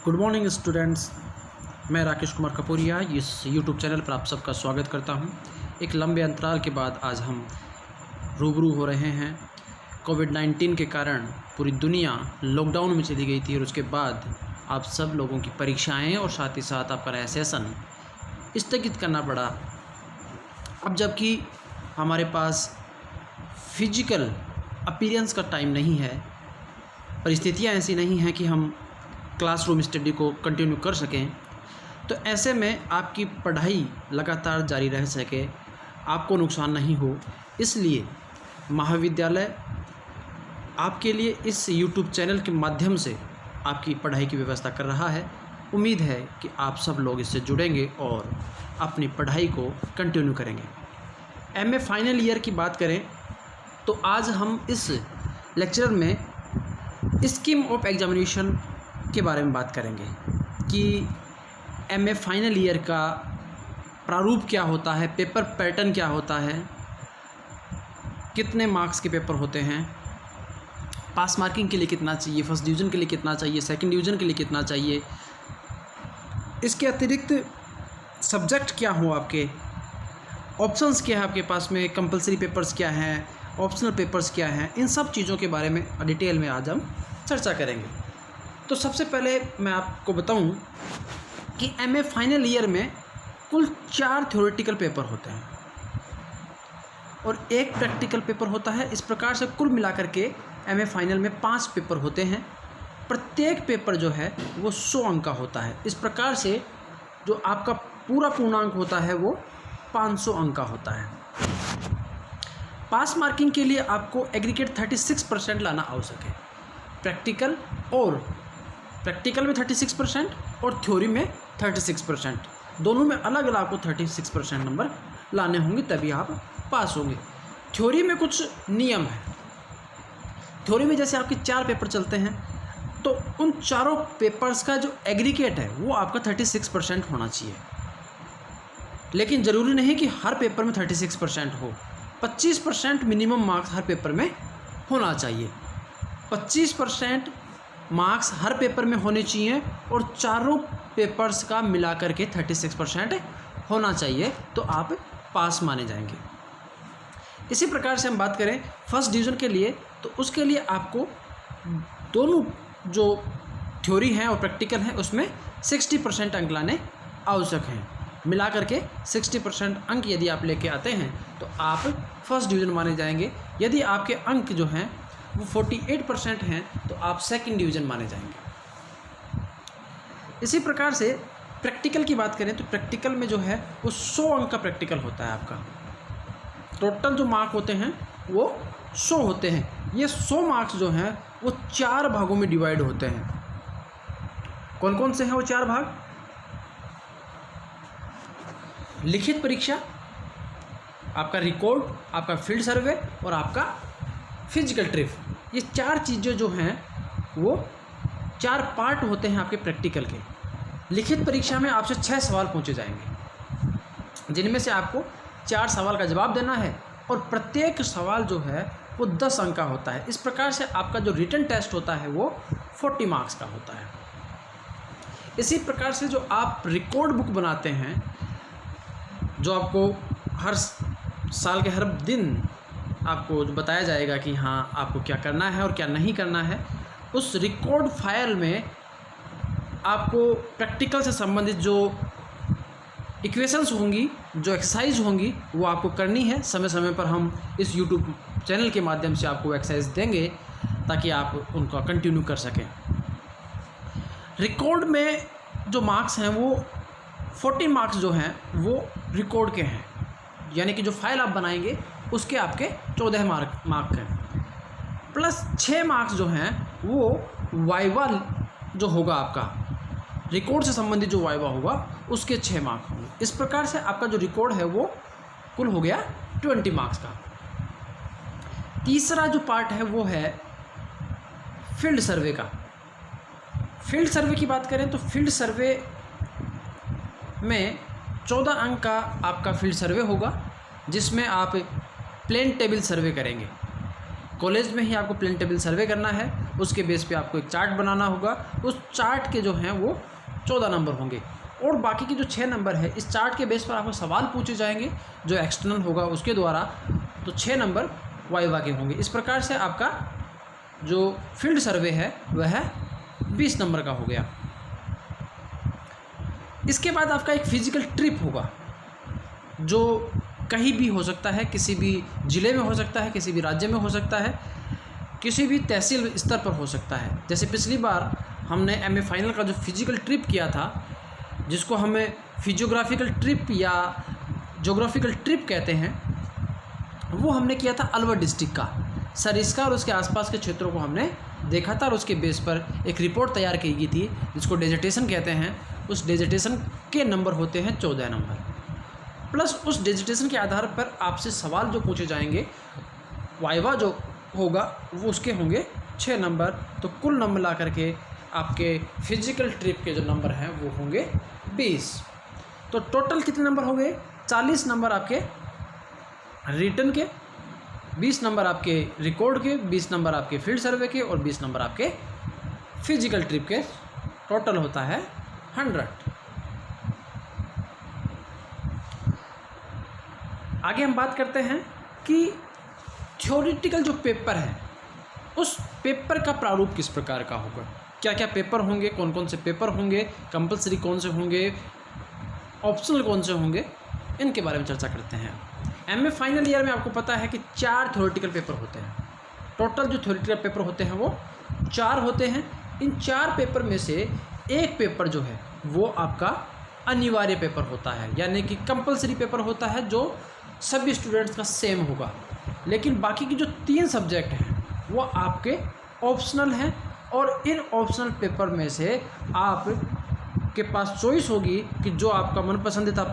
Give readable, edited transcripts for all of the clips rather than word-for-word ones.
Good morning students. मैं राकेश कुमार कपूरिया इस YouTube channel पर आप सबका स्वागत करता हूं। एक लंबे अंतराल के बाद आज हम रूबरू हो रहे हैं। कोविड-19 के कारण पूरी दुनिया लॉकडाउन में चली गई थी और उसके बाद आप सब लोगों की परीक्षाएं और साथ ही साथ आपका नया सेशन स्थगित करना पड़ा। अब जबकि हमारे पास फिजिकल अपीयरेंस का टाइम नहीं है, परिस्थितियाँ ऐसी नहीं हैं कि हम क्लासरूम स्टडी को कंटिन्यू कर सकें, तो ऐसे में आपकी पढ़ाई लगातार जारी रह सके, आपको नुकसान नहीं हो, इसलिए महाविद्यालय आपके लिए इस YouTube चैनल के माध्यम से आपकी पढ़ाई की व्यवस्था कर रहा है। उम्मीद है कि आप सब लोग इससे जुड़ेंगे और अपनी पढ़ाई को कंटिन्यू करेंगे। MA फाइनल ईयर की बात करें तो आज हम इस लेक्चर में स्कीम ऑफ एग्जामिनेशन के बारे में बात करेंगे कि MA फाइनल ईयर का प्रारूप क्या होता है, पेपर पैटर्न क्या होता है, कितने मार्क्स के पेपर होते हैं, पास मार्किंग के लिए कितना चाहिए, फर्स्ट डिवीज़न के लिए कितना चाहिए, सेकंड डिवीज़न के लिए कितना चाहिए, इसके अतिरिक्त सब्जेक्ट क्या हो, आपके ऑप्शंस क्या है, आपके पास में कंपलसरी पेपर्स क्या हैं, ऑप्शनल पेपर्स क्या हैं, इन सब चीज़ों के बारे में डिटेल में आज हम चर्चा करेंगे। तो सबसे पहले मैं आपको बताऊं कि MA फाइनल ईयर में कुल 4 थ्योरेटिकल पेपर होते हैं और 1 प्रैक्टिकल पेपर होता है। इस प्रकार से कुल मिलाकर के MA फाइनल में 5 पेपर होते हैं। प्रत्येक पेपर जो है वो 100 अंक का होता है। इस प्रकार से जो आपका पूरा पूर्णांक होता है वो 500 अंक का होता है। पास मार्किंग के लिए आपको एग्रीगेट 36% लाना आवश्यक है। प्रैक्टिकल में 36% और थ्योरी में 36%, दोनों में अलग अलग आपको 36% नंबर लाने होंगे, तभी आप पास होंगे। थ्योरी में कुछ नियम है। थ्योरी में जैसे आपके 4 पेपर चलते हैं तो उन चारों पेपर्स का जो एग्रीगेट है वो आपका 36% होना चाहिए, लेकिन ज़रूरी नहीं कि हर पेपर में 36% हो। 25% मिनिमम मार्क्स हर पेपर में होना चाहिए। 25% मार्क्स हर पेपर में होने चाहिए और चारों पेपर्स का मिलाकर के 36% होना चाहिए, तो आप पास माने जाएंगे। इसी प्रकार से हम बात करें फर्स्ट डिवीज़न के लिए, तो उसके लिए आपको दोनों जो थ्योरी हैं और प्रैक्टिकल हैं उसमें 60% अंक लाने आवश्यक हैं। मिलाकर के 60% अंक यदि आप लेके आते हैं तो आप फर्स्ट डिवीज़न माने जाएंगे। यदि आपके अंक जो हैं वो 48% हैं तो आप सेकंड डिवीज़न माने जाएंगे। इसी प्रकार से प्रैक्टिकल की बात करें तो प्रैक्टिकल में जो है वो 100 अंक का प्रैक्टिकल होता है। आपका टोटल जो मार्क होते हैं वो 100 होते हैं। ये 100 मार्क्स जो हैं वो 4 भागों में डिवाइड होते हैं। कौन कौन से हैं वो 4 भाग? लिखित परीक्षा, आपका रिकॉर्ड, आपका फील्ड सर्वे और आपका फिजिकल ट्रिप। ये 4 चीज़ें जो हैं वो 4 पार्ट होते हैं आपके प्रैक्टिकल के। लिखित परीक्षा में आपसे 6 सवाल पूछे जाएंगे, जिनमें से आपको 4 सवाल का जवाब देना है और प्रत्येक सवाल जो है वो 10 अंक का होता है। इस प्रकार से आपका जो रिटन टेस्ट होता है वो 40 मार्क्स का होता है। इसी प्रकार से जो आप रिकॉर्ड बुक बनाते हैं, जो आपको हर साल के हर दिन आपको बताया जाएगा कि हाँ आपको क्या करना है और क्या नहीं करना है, उस रिकॉर्ड फाइल में आपको प्रैक्टिकल से संबंधित जो इक्वेशंस होंगी, जो एक्सरसाइज होंगी, वो आपको करनी है। समय समय पर हम इस YouTube चैनल के माध्यम से आपको एक्सरसाइज देंगे ताकि आप उनका कंटिन्यू कर सकें। रिकॉर्ड में जो मार्क्स हैं वो 40 मार्क्स जो हैं वो रिकॉर्ड के हैं, यानी कि जो फाइल आप बनाएंगे उसके आपके 14 मार्क हैं, प्लस 6 मार्क्स जो हैं वो वाइवा जो होगा आपका रिकॉर्ड से संबंधित जो वाइवा होगा उसके 6 मार्क्स होंगे। इस प्रकार से आपका जो रिकॉर्ड है वो कुल हो गया 20 मार्क्स का। तीसरा जो पार्ट है वो है फील्ड सर्वे का। फील्ड सर्वे की बात करें तो फील्ड सर्वे में 14 अंक का आपका फील्ड सर्वे होगा, जिसमें आप प्लेन टेबल सर्वे करेंगे। कॉलेज में ही आपको प्लेन टेबल सर्वे करना है उसके बेस पे आपको एक चार्ट बनाना होगा। उस चार्ट के जो हैं वो 14 नंबर होंगे और बाकी के जो 6 नंबर है इस चार्ट के बेस पर आपको सवाल पूछे जाएंगे जो एक्सटर्नल होगा उसके द्वारा, तो 6 नंबर वाइवा के होंगे। इस प्रकार से आपका जो फील्ड सर्वे है वह 20 नंबर का हो गया। इसके बाद आपका एक फिजिकल ट्रिप होगा जो कहीं भी हो सकता है, किसी भी ज़िले में हो सकता है, किसी भी राज्य में हो सकता है, किसी भी तहसील स्तर पर हो सकता है। जैसे पिछली बार हमने एमए फाइनल का जो फिजिकल ट्रिप किया था, जिसको हमें फिजियोग्राफिकल ट्रिप या ज्योग्राफिकल ट्रिप कहते हैं, वो हमने किया था अलवर डिस्ट्रिक्ट का। सरिस्का और उसके आसपास के क्षेत्रों को हमने देखा था और उसके बेस पर एक रिपोर्ट तैयार की गई थी जिसको डेजर्टेशन कहते हैं। उस डेजर्टेशन के नंबर होते हैं 14 नंबर, प्लस उस डेजर्टेशन के आधार पर आपसे सवाल जो पूछे जाएंगे, वाइवा जो होगा वो उसके होंगे 6 नंबर। तो कुल नंबर ला करके आपके फिजिकल ट्रिप के जो नंबर हैं वो होंगे 20। तो टोटल कितने नंबर हो गए? 40 नंबर आपके रिटन के, 20 नंबर आपके रिकॉर्ड के, 20 नंबर आपके फील्ड सर्वे के और 20 नंबर आपके फिजिकल ट्रिप के। टोटल होता है 100। आगे हम बात करते हैं कि थ्योरेटिकल जो पेपर है उस पेपर का प्रारूप किस प्रकार का होगा, क्या क्या पेपर होंगे, कौन कौन से पेपर होंगे, कंपलसरी कौन से होंगे, ऑप्शनल कौन से होंगे, इनके बारे में चर्चा करते हैं। एमए फाइनल ईयर में आपको पता है कि 4 थ्योरेटिकल पेपर होते हैं। टोटल जो थ्योरेटिकल पेपर होते हैं वो 4 होते हैं। इन 4 पेपर में से एक पेपर जो है वो आपका अनिवार्य पेपर होता है, यानी कि कंपलसरी पेपर होता है जो सभी स्टूडेंट्स का सेम होगा। लेकिन बाकी की जो 3 सब्जेक्ट हैं वो आपके ऑप्शनल हैं और इन ऑप्शनल पेपर में से आप के पास चॉइस होगी कि जो आपका मनपसंदीदा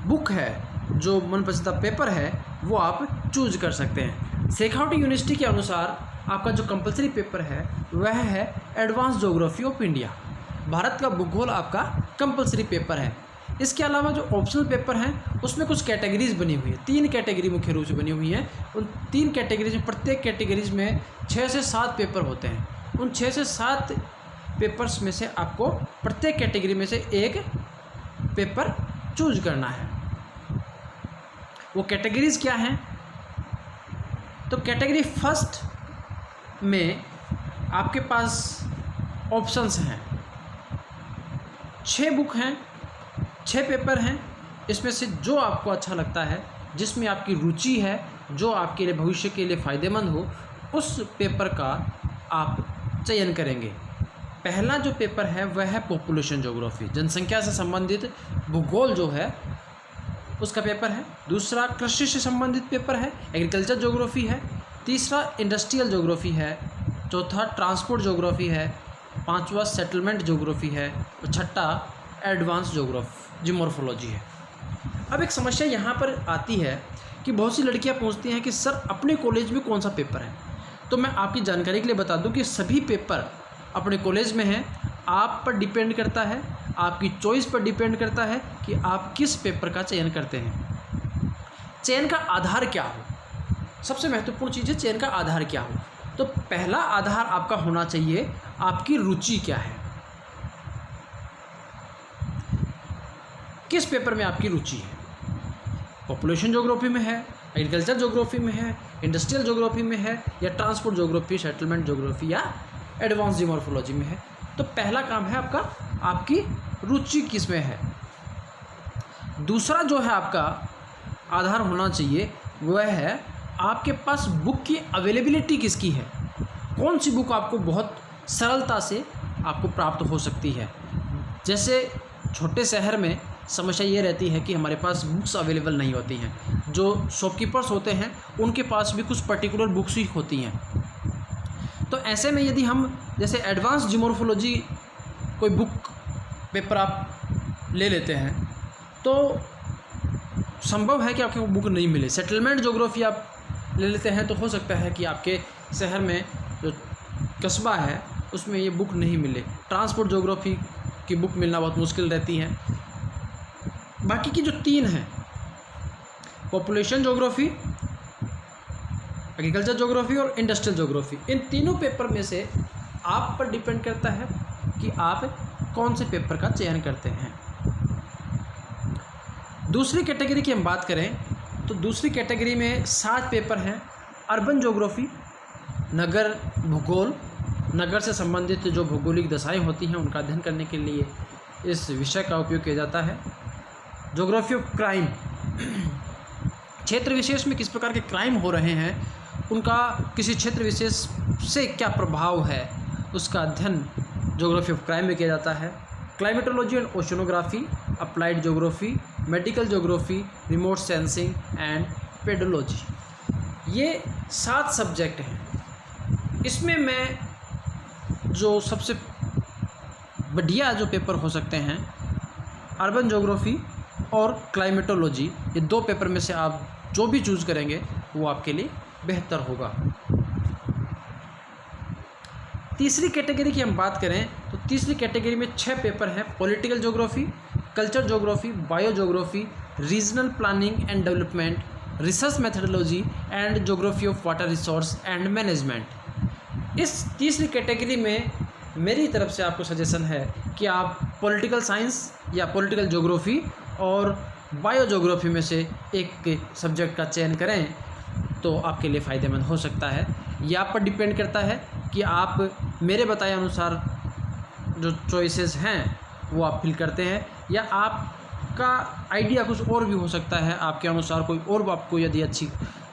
बुक है, जो मनपसंदीदा पेपर है वो आप चूज कर सकते हैं। शेखावटी यूनिवर्सिटी के अनुसार आपका जो कंपलसरी पेपर है वह है advance geography of India. Bharat का भूगोल आपका कंपलसरी पेपर है। इसके अलावा जो ऑप्शनल पेपर हैं उसमें कुछ कैटेगरीज बनी हुई है, 3 कैटेगरी मुख्य रूप से बनी हुई हैं। उन 3 कैटेगरीज में प्रत्येक कैटेगरीज में 6 से 7 पेपर होते हैं। उन 6 से 7 पेपर्स में से आपको प्रत्येक कैटेगरी में से एक पेपर चूज करना है। वो कैटेगरीज क्या हैं? तो कैटेगरी फर्स्ट में आपके पास ऑप्शंस हैं, 6 बुक हैं, 6 पेपर हैं। इसमें से जो आपको अच्छा लगता है, जिसमें आपकी रुचि है, जो आपके लिए भविष्य के लिए फ़ायदेमंद हो, उस पेपर का आप चयन करेंगे। पहला जो पेपर है वह है पॉपुलेशन ज्योग्राफी, जनसंख्या से संबंधित भूगोल जो है उसका पेपर है। दूसरा कृषि से संबंधित पेपर है, एग्रीकल्चर ज्योग्राफी है। तीसरा इंडस्ट्रियल ज्योग्राफी है। चौथा ट्रांसपोर्ट ज्योग्राफी है। 5वां सेटलमेंट ज्योग्राफी है और 6ठा एडवांस जियोमॉर्फोलॉजी है। अब एक समस्या यहाँ पर आती है कि बहुत सी लड़कियाँ पूछती हैं कि सर अपने कॉलेज में कौन सा पेपर है। तो मैं आपकी जानकारी के लिए बता दूं कि सभी पेपर अपने कॉलेज में हैं। आप पर डिपेंड करता है, आपकी चॉइस पर डिपेंड करता है कि आप किस पेपर का चयन करते हैं। चयन का आधार क्या हो, सबसे महत्वपूर्ण चीज़ है चयन का आधार क्या हो। तो पहला आधार आपका होना चाहिए आपकी रुचि क्या है, किस पेपर में आपकी रुचि है। पॉपुलेशन ज्योग्राफी में है, एग्रीकल्चर ज्योग्राफी में है, इंडस्ट्रियल ज्योग्राफी में है, या ट्रांसपोर्ट ज्योग्राफी, सेटलमेंट ज्योग्राफी या एडवांस जियोमॉर्फोलॉजी में है। तो पहला काम है आपका, आपकी रुचि किस में है। दूसरा जो है आपका आधार होना चाहिए वह है आपके पास बुक की अवेलेबिलिटी किसकी है, कौन सी बुक आपको बहुत सरलता से आपको प्राप्त हो सकती है। जैसे छोटे शहर में समस्या ये रहती है कि हमारे पास बुक्स अवेलेबल नहीं होती हैं। जो शॉपकीपर्स होते हैं उनके पास भी कुछ पर्टिकुलर बुक्स ही होती हैं। तो ऐसे में यदि हम जैसे एडवांस जियोमॉर्फोलॉजी कोई बुक पेपर आप ले लेते हैं तो संभव है कि आपको बुक नहीं मिले। सेटलमेंट ज्योग्राफी आप ले लेते हैं तो हो सकता है कि आपके शहर में जो कस्बा है उसमें ये बुक नहीं मिले। ट्रांसपोर्ट ज्योग्राफी की बुक मिलना बहुत मुश्किल रहती है। बाकी की जो 3 हैं, पॉपुलेशन ज्योग्राफी, एग्रीकल्चर ज्योग्राफी और इंडस्ट्रियल ज्योग्राफी। इन तीनों पेपर में से आप पर डिपेंड करता है कि आप कौन से पेपर का चयन करते हैं। दूसरी कैटेगरी की हम बात करें तो दूसरी कैटेगरी में 7 पेपर हैं। अर्बन ज्योग्राफी, नगर भूगोल, नगर से संबंधित जो भौगोलिक दशाएं होती हैं उनका अध्ययन करने के लिए इस विषय का उपयोग किया जाता है। ज्योग्राफी ऑफ क्राइम, क्षेत्र विशेष में किस प्रकार के क्राइम हो रहे हैं, उनका किसी क्षेत्र विशेष से क्या प्रभाव है, उसका अध्ययन ज्योग्राफी ऑफ क्राइम में किया जाता है। Climatology and oceanography, applied geography, medical geography, remote sensing and pedology, ये 7 सब्जेक्ट हैं। इसमें मैं जो सबसे बढ़िया जो पेपर हो सकते हैं अर्बन ज्योग्राफी और क्लाइमेटोलॉजी, ये 2 पेपर में से आप जो भी चूज़ करेंगे वो आपके लिए बेहतर होगा। तीसरी कैटेगरी की हम बात करें तो तीसरी कैटेगरी में 6 पेपर हैं। Political geography, culture geography, bio geography, regional planning and development, research methodology and geography of water resource and management. इस तीसरी कैटेगरी में मेरी तरफ से आपको सजेशन है कि आप पॉलिटिकल साइंस या पॉलिटिकल ज्योग्राफी और बायो ज्योग्राफी में से एक सब्जेक्ट का चयन करें तो आपके लिए फ़ायदेमंद हो सकता है। यह आप पर डिपेंड करता है कि आप मेरे बताए अनुसार जो चॉइसेस हैं वो आप फिल करते हैं, या आपका आइडिया कुछ और भी हो सकता है। आपके अनुसार कोई और आपको यदि अच्छी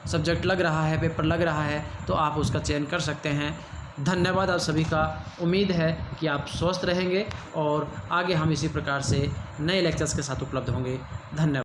सब्जेक्ट लग रहा है, पेपर लग रहा है, तो आप उसका चयन कर सकते हैं। धन्यवाद आप सभी का। उम्मीद है कि आप स्वस्थ रहेंगे और आगे हम इसी प्रकार से नए लेक्चर्स के साथ उपलब्ध होंगे। धन्यवाद।